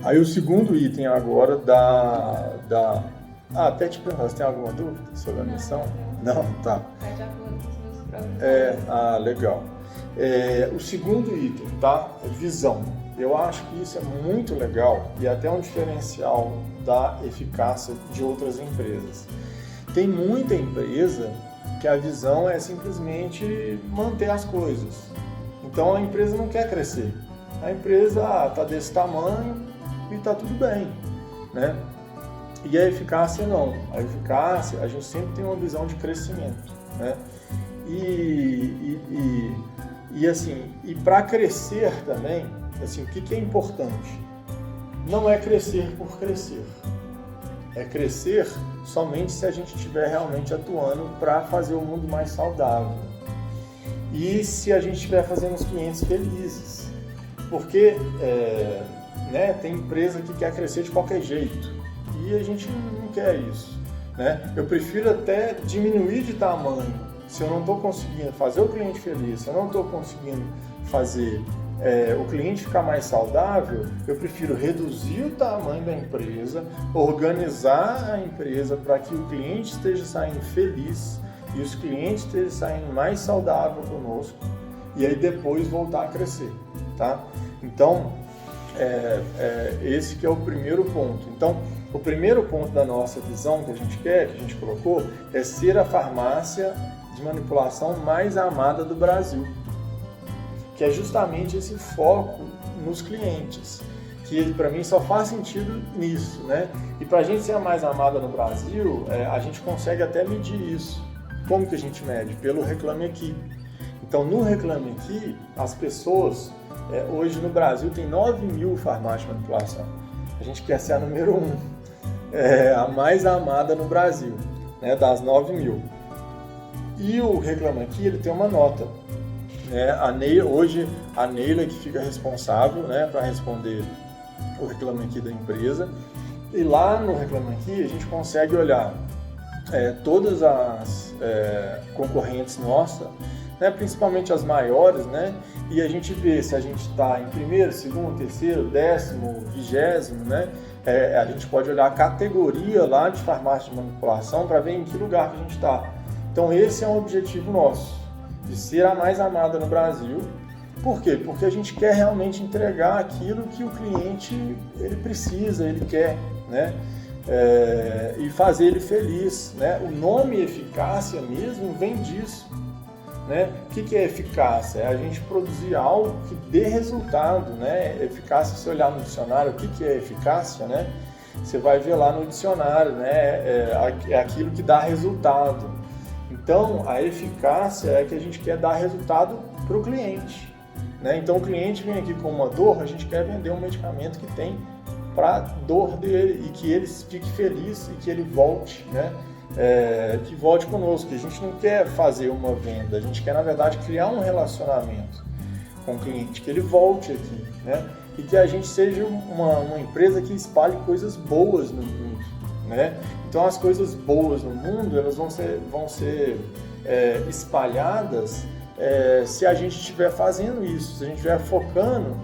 Aí o segundo item agora até te perguntar, você tem alguma dúvida sobre a missão? Não, tá. Tá de acordo com os meus próprios Legal. O segundo item, tá? Visão. Eu acho que isso é muito legal e é até um diferencial da eficácia de outras empresas. Tem muita empresa que a visão é simplesmente manter as coisas. Então a empresa não quer crescer. A empresa está desse tamanho e está tudo bem, né? E a eficácia não. A eficácia, a gente sempre tem uma visão de crescimento, né? E para crescer também, assim, o que é importante? Não é crescer por crescer. É crescer somente se a gente estiver realmente atuando para fazer o mundo mais saudável. E se a gente estiver fazendo os clientes felizes. Porque tem empresa que quer crescer de qualquer jeito. E a gente não quer isso, né? Eu prefiro até diminuir de tamanho. Se eu não estou conseguindo fazer o cliente feliz, se eu não estou conseguindo fazer o cliente ficar mais saudável, eu prefiro reduzir o tamanho da empresa, organizar a empresa para que o cliente esteja saindo feliz e os clientes estejam saindo mais saudável conosco e aí depois voltar a crescer, tá? Então, esse que é o primeiro ponto. Então, o primeiro ponto da nossa visão que a gente quer, que a gente colocou, é ser a farmácia de manipulação mais amada do Brasil, que é justamente esse foco nos clientes, que para mim só faz sentido nisso, né? E para a gente ser a mais amada no Brasil, a gente consegue até medir isso. Como que a gente mede? Pelo Reclame Aqui. Então, no Reclame Aqui, as pessoas, hoje no Brasil tem 9.000 farmácias de manipulação. A gente quer ser a número 1, a mais amada no Brasil, né, das 9.000. E o Reclame Aqui, ele tem uma nota. Hoje, a Neila que fica responsável, né, para responder o Reclame Aqui da empresa. E lá no Reclame Aqui, a gente consegue olhar todas as concorrentes nossas, né, principalmente as maiores, né, e a gente vê se a gente está em primeiro, segundo, terceiro, 10º, 20º, né, a gente pode olhar a categoria lá de farmácia de manipulação para ver em que lugar que a gente está. Então esse é um objetivo nosso, de ser a mais amada no Brasil. Por quê? Porque a gente quer realmente entregar aquilo que o cliente ele precisa, ele quer, né? E fazer ele feliz, né? O nome eficácia mesmo vem disso, né? O que é eficácia? É a gente produzir algo que dê resultado, né? Eficácia, se olhar no dicionário, o que é eficácia, né? Você vai ver lá no dicionário, né? É aquilo que dá resultado. Então, a eficácia é que a gente quer dar resultado para o cliente, né? Então, o cliente vem aqui com uma dor, a gente quer vender um medicamento que tem para a dor dele e que ele fique feliz e que ele volte, né? Que volte conosco. A gente não quer fazer uma venda, a gente quer, na verdade, criar um relacionamento com o cliente, que ele volte aqui, né? E que a gente seja uma empresa que espalhe coisas boas no mundo, né? Então, as coisas boas no mundo, elas vão ser espalhadas se a gente estiver fazendo isso, se a gente estiver focando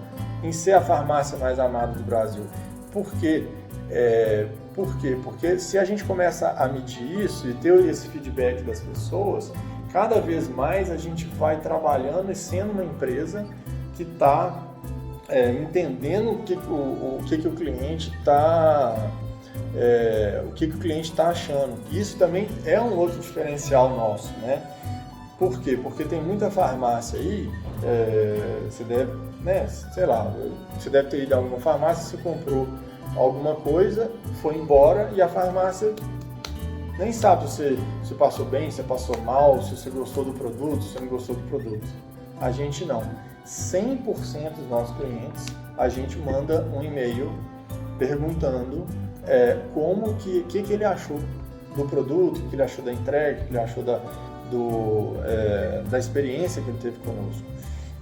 em ser a farmácia mais amada do Brasil. Por quê? Porque se a gente começa a medir isso e ter esse feedback das pessoas, cada vez mais a gente vai trabalhando e sendo uma empresa que está entendendo o que o cliente está o que o cliente está achando. Isso também é um outro diferencial nosso, né? Por quê? Porque tem muita farmácia aí, você deve, né, sei lá, você deve ter ido a alguma farmácia, você comprou alguma coisa, foi embora e a farmácia nem sabe se você passou bem, se passou mal, se você gostou do produto, se você não gostou do produto. A gente não. 100% dos nossos clientes, a gente manda um e-mail perguntando como que ele achou do produto, o que ele achou da entrega, o que ele achou da experiência que ele teve conosco.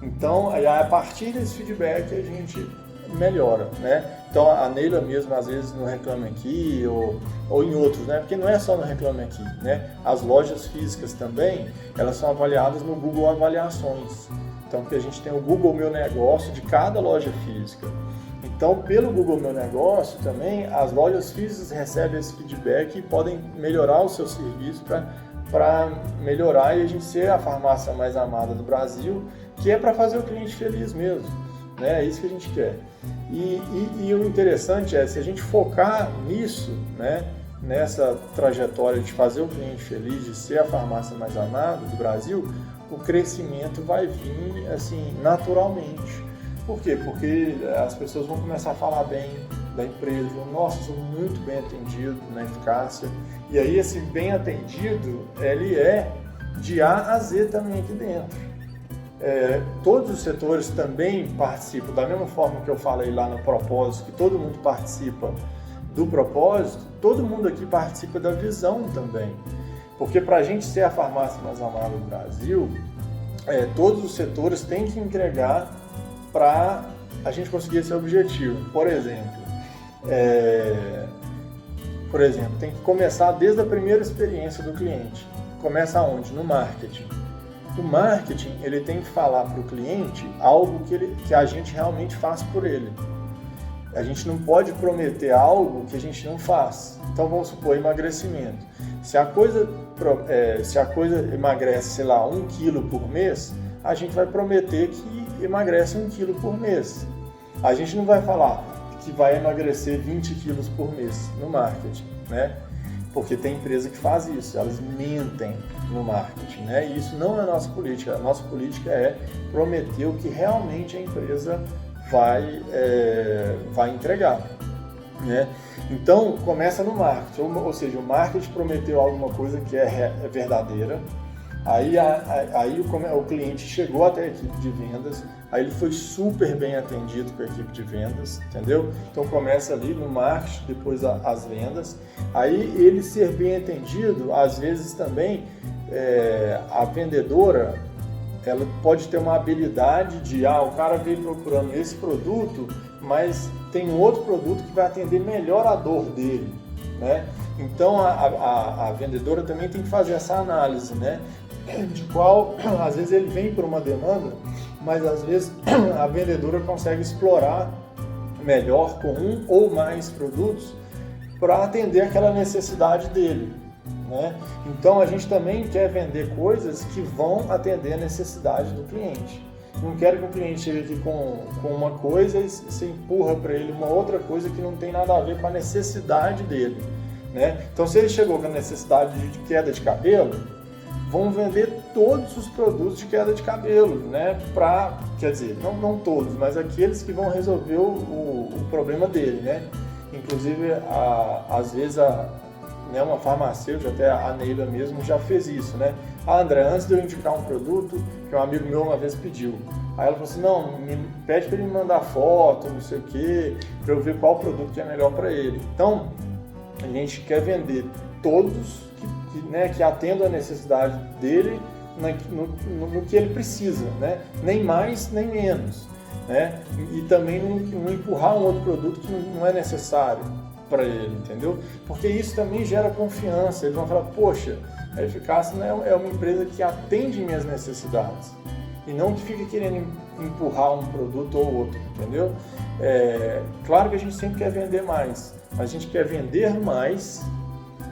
Então, a partir desse feedback, a gente melhora, né? Então, a Neila mesmo, às vezes, no Reclame Aqui ou em outros, né? Porque não é só no Reclame Aqui, né? As lojas físicas também, elas são avaliadas no Google Avaliações. Então, porque a gente tem o Google Meu Negócio de cada loja física. Então, pelo Google Meu Negócio também, as lojas físicas recebem esse feedback e podem melhorar o seu serviço para melhorar e a gente ser a farmácia mais amada do Brasil, que é para fazer o cliente feliz mesmo, né? É isso que a gente quer. E o interessante é, se a gente focar nisso, né, nessa trajetória de fazer o cliente feliz, de ser a farmácia mais amada do Brasil, o crescimento vai vir assim naturalmente. Por quê? Porque as pessoas vão começar a falar bem da empresa, nossa, sou muito bem atendido na eficácia. E aí esse bem atendido, ele é de A a Z também aqui dentro. Todos os setores também participam, da mesma forma que eu falei lá no propósito, que todo mundo participa do propósito, todo mundo aqui participa da visão também. Porque para a gente ser a farmácia mais amada do Brasil, todos os setores têm que entregar para a gente conseguir esse objetivo. Por exemplo, tem que começar desde a primeira experiência do cliente. Começa onde? No marketing. O marketing, ele tem que falar para o cliente algo que a gente realmente faz por ele. A gente não pode prometer algo que a gente não faz. Então vamos supor, emagrecimento. Se a coisa emagrece, sei lá, 1 quilo por mês, a gente vai prometer que emagrece 1 quilo por mês. A gente não vai falar que vai emagrecer 20 quilos por mês no marketing, né? Porque tem empresa que faz isso, elas mentem no marketing, né? E isso não é a nossa política. A nossa política é prometer o que realmente a empresa vai entregar, né? Então, começa no marketing, ou seja, o marketing prometeu alguma coisa que é verdadeira, aí o cliente chegou até a equipe de vendas, aí ele foi super bem atendido com a equipe de vendas, entendeu? Então começa ali no marketing, depois as vendas, aí ele ser bem atendido, às vezes também a vendedora, ela pode ter uma habilidade de, o cara veio procurando esse produto, mas tem outro produto que vai atender melhor a dor dele, né? Então a vendedora também tem que fazer essa análise, né? De qual, às vezes ele vem por uma demanda, mas às vezes a vendedora consegue explorar melhor com um ou mais produtos para atender aquela necessidade dele, né? Então a gente também quer vender coisas que vão atender a necessidade do cliente. Não quero que o cliente chegue aqui com uma coisa e você empurra para ele uma outra coisa que não tem nada a ver com a necessidade dele, né? Então se ele chegou com a necessidade de queda de cabelo, vão vender todos os produtos de queda de cabelo, né? Quer dizer, não todos, mas aqueles que vão resolver o problema dele, né? Inclusive, às vezes, uma farmacêutica, até a Neila mesmo, já fez isso, né? André, antes de eu indicar um produto, que um amigo meu uma vez pediu, aí ela falou assim, não, pede para ele me mandar foto, não sei o quê, para eu ver qual produto que é melhor para ele. Então, a gente quer vender todos que atendam a necessidade dele no que ele precisa, né? Nem mais, nem menos, né? E também não empurrar um outro produto que não é necessário para ele, entendeu? Porque isso também gera confiança. Eles vão falar, poxa, a Eficácia é uma empresa que atende minhas necessidades e não que fica querendo empurrar um produto ou outro, entendeu? Claro que a gente sempre quer vender mais, mas a gente quer vender mais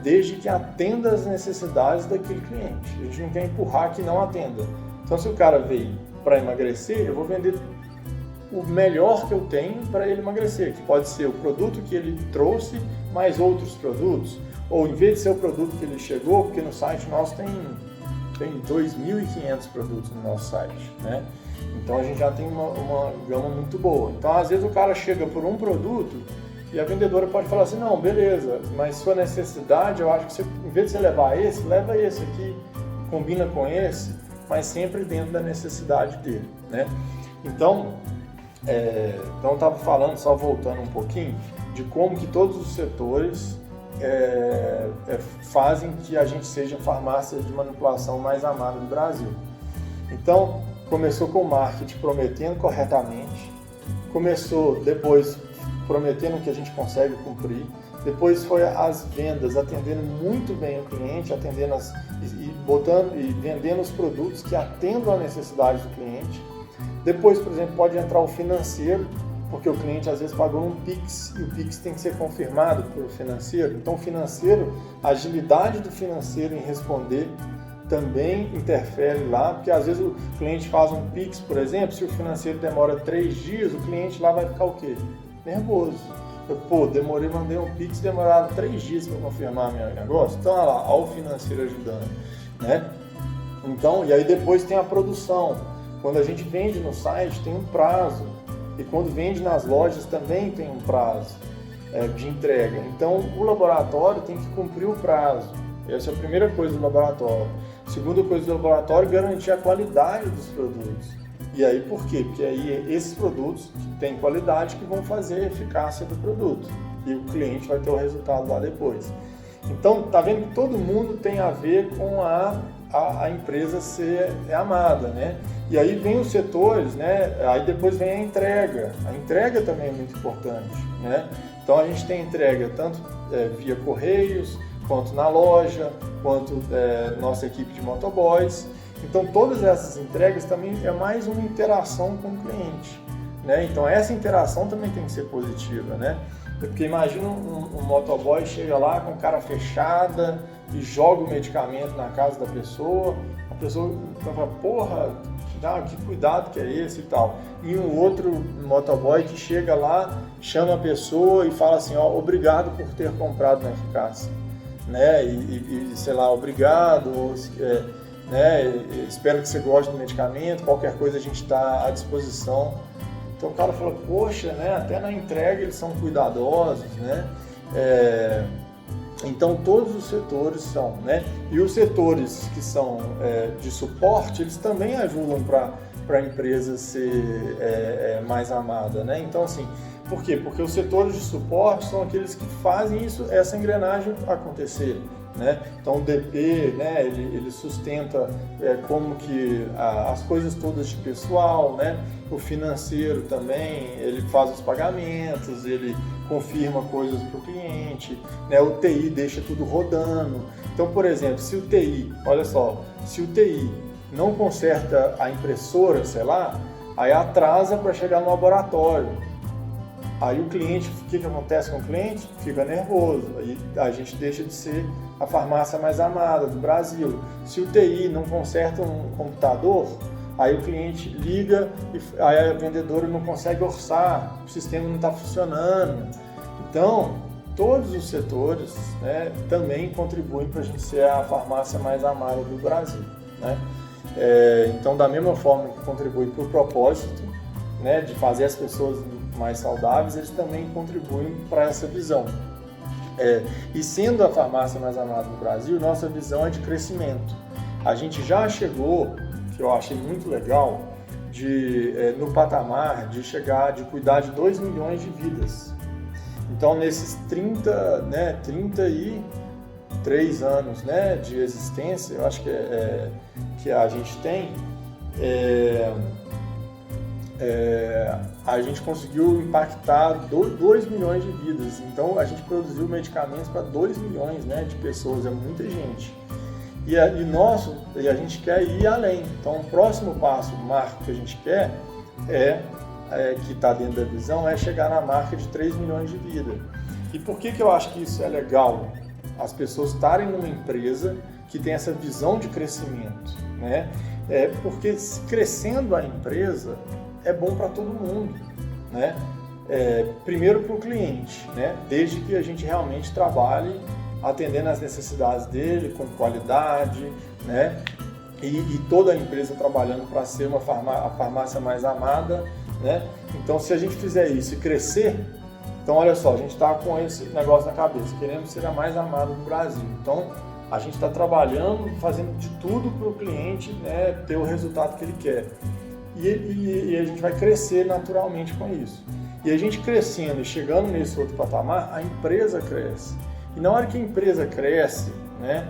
desde que atenda às necessidades daquele cliente. A gente não quer empurrar que não atenda. Então, se o cara veio para emagrecer, eu vou vender o melhor que eu tenho para ele emagrecer, que pode ser o produto que ele trouxe, mais outros produtos, ou em vez de ser o produto que ele chegou, porque no site nosso tem 2.500 produtos no nosso site, né? Então a gente já tem uma gama muito boa. Então às vezes o cara chega por um produto e a vendedora pode falar assim, não, beleza, mas sua necessidade, eu acho que você, em vez de você levar esse, leva esse aqui, combina com esse, mas sempre dentro da necessidade dele, né? Então eu estava falando, só voltando um pouquinho, de como que todos os setores fazem que a gente seja a farmácia de manipulação mais amada do Brasil. Então, começou com o marketing prometendo corretamente, começou depois prometendo que a gente consegue cumprir, depois foi as vendas, atendendo muito bem o cliente, atendendo e vendendo os produtos que atendam a necessidade do cliente. Depois, por exemplo, pode entrar o financeiro, porque o cliente às vezes pagou um Pix e o Pix tem que ser confirmado pelo financeiro. Então o financeiro, a agilidade do financeiro em responder também interfere lá, porque às vezes o cliente faz um Pix, por exemplo, se o financeiro demora 3 dias, o cliente lá vai ficar o quê? Nervoso. Mandei um Pix, demoraram 3 dias para confirmar meu negócio. Então, olha lá, olha o financeiro ajudando, né? Então, e aí depois tem a produção. Quando a gente vende no site, tem um prazo. E quando vende nas lojas, também tem um prazo de entrega. Então, o laboratório tem que cumprir o prazo. Essa é a primeira coisa do laboratório. Segunda coisa do laboratório, garantir a qualidade dos produtos. E aí por quê? Porque aí esses produtos que têm qualidade que vão fazer a eficácia do produto. E o cliente vai ter o resultado lá depois. Então, tá vendo que todo mundo tem a ver com a empresa ser amada, né? E aí vem os setores, né? Aí depois vem a entrega. A entrega também é muito importante, né? Então a gente tem entrega tanto via correios, quanto na loja, quanto nossa equipe de motoboys. Então todas essas entregas também é mais uma interação com o cliente, né? Então essa interação também tem que ser positiva, né? Porque imagina um motoboy chega lá com cara fechada e joga o medicamento na casa da pessoa, a pessoa fala, porra, que cuidado que é esse e tal. E um outro motoboy que chega lá, chama a pessoa e fala assim, ó, obrigado por ter comprado na Eficácia, né? E sei lá, obrigado, né? Espero que você goste do medicamento, qualquer coisa a gente está à disposição. Então o cara fala, poxa, né? Até na entrega eles são cuidadosos, né? Então todos os setores são, né? E os setores que são de suporte, eles também ajudam para a empresa ser mais amada, né? Então assim, por quê? Porque os setores de suporte são aqueles que fazem essa engrenagem acontecer, né? Então o DP, né, ele sustenta como que as coisas todas de pessoal, né? O financeiro também, ele faz os pagamentos, ele confirma coisas para o cliente, né? O TI deixa tudo rodando. Então, por exemplo, se o TI, olha só, se o TI não conserta a impressora, sei lá, aí atrasa para chegar no laboratório. Aí o cliente, o que acontece com o cliente? Fica nervoso, aí a gente deixa de ser a farmácia mais amada do Brasil. Se o TI não conserta um computador, aí o cliente liga e aí a vendedora não consegue orçar, o sistema não está funcionando. Então, todos os setores, né, também contribuem para a gente ser a farmácia mais amada do Brasil, né? Então, da mesma forma que contribui para o propósito, né, de fazer as pessoas mais saudáveis, eles também contribuem para essa visão. E sendo a farmácia mais amada do Brasil, nossa visão é de crescimento. A gente já chegou, que eu achei muito legal, no patamar de cuidar de 2 milhões de vidas. Então, nesses 33 anos, né, de existência, eu acho que a gente tem, a gente conseguiu impactar 2 milhões de vidas. Então, a gente produziu medicamentos para 2 milhões, né, de pessoas, é muita gente. E a gente quer ir além. Então, o próximo passo, o marco que a gente quer que está dentro da visão, é chegar na marca de 3 milhões de vidas. E por que eu acho que isso é legal? As pessoas estarem numa empresa que tem essa visão de crescimento, né? Porque crescendo a empresa é bom para todo mundo, né? Primeiro para o cliente, né? Desde que a gente realmente trabalhe atendendo às necessidades dele, com qualidade, né? E toda a empresa trabalhando para ser a farmácia mais amada, né? Então, se a gente fizer isso e crescer, então olha só, a gente está com esse negócio na cabeça, queremos ser a mais amada do Brasil. Então, a gente está trabalhando, fazendo de tudo para o cliente, né, ter o resultado que ele quer. E a gente vai crescer naturalmente com isso. E a gente crescendo e chegando nesse outro patamar, a empresa cresce. E na hora que a empresa cresce, né,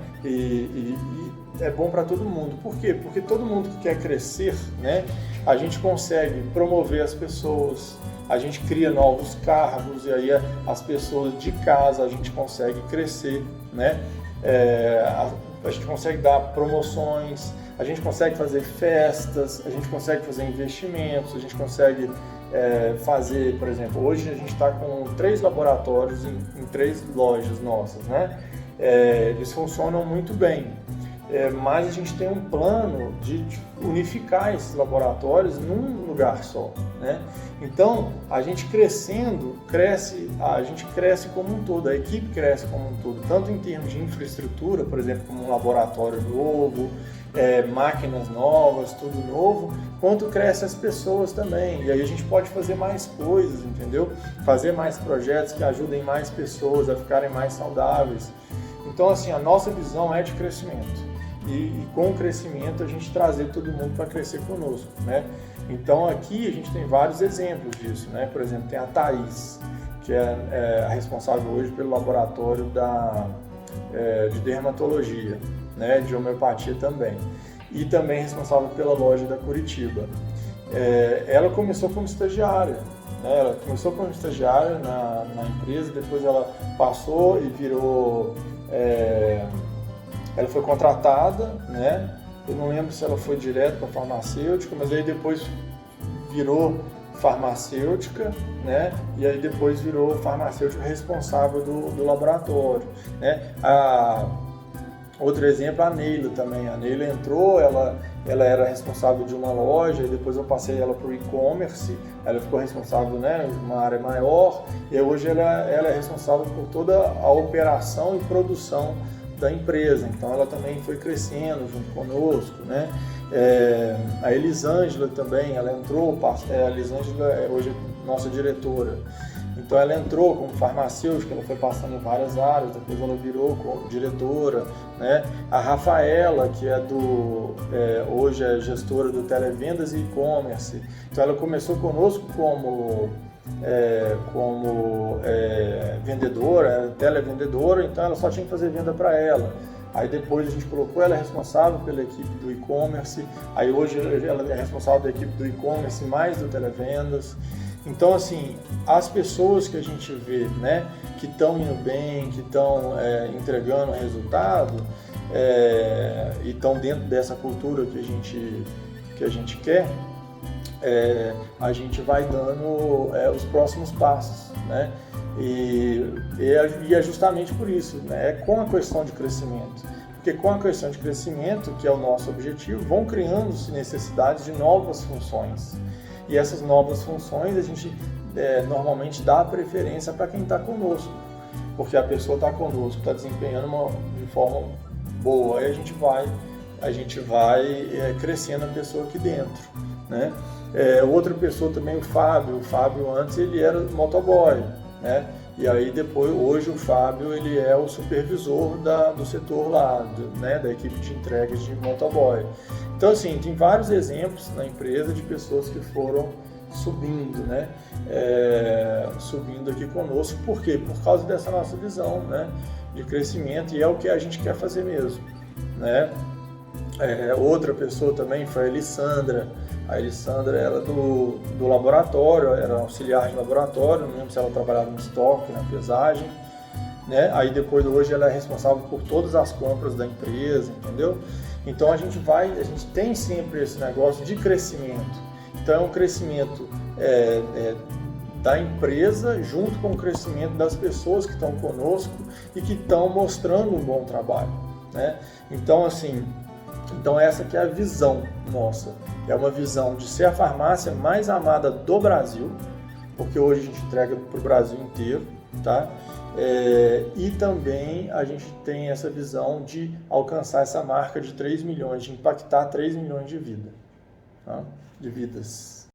é bom para todo mundo. Por quê? Porque todo mundo que quer crescer, né, a gente consegue promover as pessoas, a gente cria novos cargos e aí as pessoas de casa a gente consegue crescer, né? A gente consegue dar promoções, a gente consegue fazer festas, a gente consegue fazer investimentos, a gente consegue fazer, por exemplo, hoje a gente está com 3 laboratórios em 3 lojas nossas, né? Eles funcionam muito bem, mas a gente tem um plano de unificar esses laboratórios num lugar só, né? Então, a gente crescendo, a gente cresce como um todo, a equipe cresce como um todo, tanto em termos de infraestrutura, por exemplo, como um laboratório novo, máquinas novas, tudo novo, quanto cresce as pessoas também. E aí a gente pode fazer mais coisas, entendeu? Fazer mais projetos que ajudem mais pessoas a ficarem mais saudáveis. Então, assim, a nossa visão é de crescimento. E com o crescimento a gente trazer todo mundo para crescer conosco, né? Então aqui a gente tem vários exemplos disso, né? Por exemplo, tem a Thaís, que é a responsável hoje pelo laboratório de dermatologia, né? De homeopatia também. E também responsável pela loja da Curitiba. Ela começou como estagiária, né? Ela começou como estagiária na empresa, depois ela passou e virou... ela foi contratada, né? Eu não lembro se ela foi direto para a farmacêutica, mas aí depois virou farmacêutica, né? E aí depois virou farmacêutica responsável do laboratório, né? Outro exemplo, a Neila também. A Neila entrou, ela era responsável de uma loja, e depois eu passei ela para o e-commerce, ela ficou responsável, né, de uma área maior, e hoje ela é responsável por toda a operação e produção da empresa. Então ela também foi crescendo junto conosco, né? A Elisângela também, ela entrou, a Elisângela é hoje nossa diretora. Então ela entrou como farmacêutica, ela foi passando em várias áreas, depois ela virou diretora, né? A Rafaela, que hoje é gestora do Televendas e e-commerce. Então ela começou conosco como vendedora, televendedora, então ela só tinha que fazer venda para ela. Aí depois a gente colocou ela responsável pela equipe do e-commerce, aí hoje ela é responsável da equipe do e-commerce mais do televendas. Então, assim, as pessoas que a gente vê, né, que estão indo bem, que estão entregando resultado e estão dentro dessa cultura que a gente quer, a gente vai dando os próximos passos, né? E é justamente por isso, né? É com a questão de crescimento. Porque com a questão de crescimento, que é o nosso objetivo, vão criando-se necessidades de novas funções. E essas novas funções a gente normalmente dá preferência para quem está conosco, porque a pessoa está conosco, está desempenhando de forma boa, aí a gente vai crescendo a pessoa aqui dentro, né? Outra pessoa também, o Fábio antes ele era motoboy, né? E aí depois, hoje o Fábio ele é o supervisor do setor lá, né? Da equipe de entregas de motoboy. Então, assim, tem vários exemplos na empresa de pessoas que foram subindo, né? Subindo aqui conosco. Por quê? Por causa dessa nossa visão, né, de crescimento, e é o que a gente quer fazer mesmo, né? Outra pessoa também foi a Elissandra. A Elissandra era do laboratório, era auxiliar de laboratório, não lembro se ela trabalhava no estoque, na pesagem, né? Aí depois, hoje, ela é responsável por todas as compras da empresa, entendeu? Então a gente tem sempre esse negócio de crescimento. Então é um crescimento da empresa junto com o crescimento das pessoas que estão conosco e que estão mostrando um bom trabalho, né? Então, assim, essa que é a visão nossa. É uma visão de ser a farmácia mais amada do Brasil, porque hoje a gente entrega para o Brasil inteiro, tá? E também a gente tem essa visão de alcançar essa marca de 3 milhões, de impactar 3 milhões de vidas.